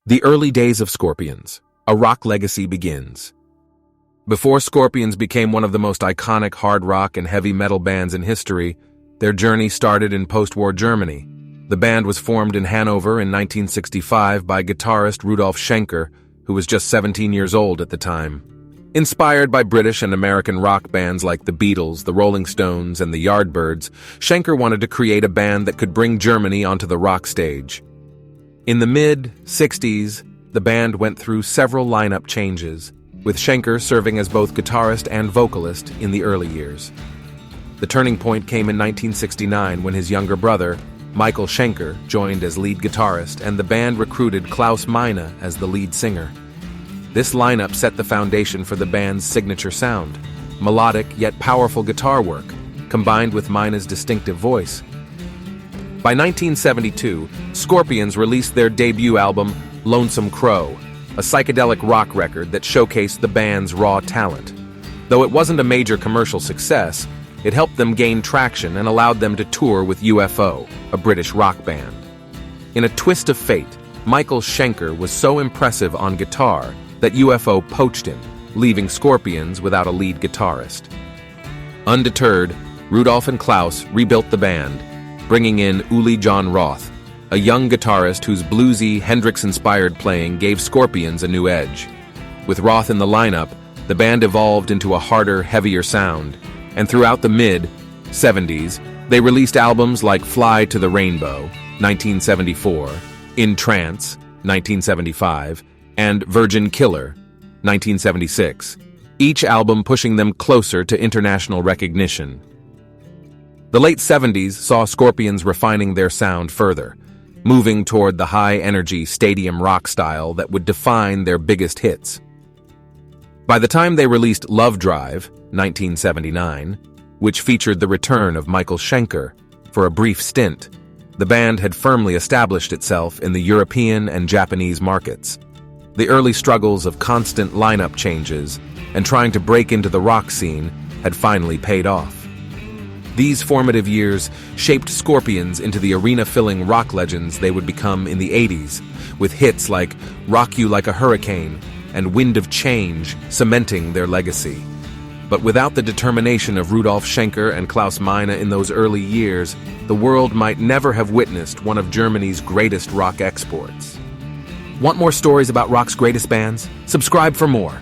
The early days of Scorpions, a rock legacy begins. Before Scorpions became one of the most iconic hard rock and heavy metal bands in history, their journey started in post-war Germany. The band was formed in Hanover in 1965 by guitarist Rudolf Schenker, who was just 17 years old at the time. Inspired by British and American rock bands like the Beatles, the Rolling Stones, and the Yardbirds, Schenker wanted to create a band that could bring Germany onto the rock stage. In the mid-60s, the band went through several lineup changes, with Schenker serving as both guitarist and vocalist in the early years. The turning point came in 1969 when his younger brother, Michael Schenker, joined as lead guitarist, and the band recruited Klaus Meine as the lead singer. This lineup set the foundation for the band's signature sound, melodic yet powerful guitar work, combined with Mine's distinctive voice. By 1972, Scorpions released their debut album, Lonesome Crow, a psychedelic rock record that showcased the band's raw talent. Though it wasn't a major commercial success, it helped them gain traction and allowed them to tour with UFO, a British rock band. In a twist of fate, Michael Schenker was so impressive on guitar that UFO poached him, leaving Scorpions without a lead guitarist. Undeterred, Rudolf and Klaus rebuilt the band, bringing in Uli John Roth, a young guitarist whose bluesy, Hendrix-inspired playing gave Scorpions a new edge. With Roth in the lineup, the band evolved into a harder, heavier sound, and throughout the mid-70s, they released albums like Fly to the Rainbow, 1974, In Trance, 1975, and Virgin Killer, 1976, each album pushing them closer to international recognition. The late 70s saw Scorpions refining their sound further, moving toward the high-energy stadium rock style that would define their biggest hits. By the time they released Love Drive, 1979, which featured the return of Michael Schenker for a brief stint, the band had firmly established itself in the European and Japanese markets. The early struggles of constant lineup changes and trying to break into the rock scene had finally paid off. These formative years shaped Scorpions into the arena-filling rock legends they would become in the 80s, with hits like Rock You Like a Hurricane and Wind of Change cementing their legacy. But without the determination of Rudolf Schenker and Klaus Meine in those early years, the world might never have witnessed one of Germany's greatest rock exports. Want more stories about rock's greatest bands? Subscribe for more.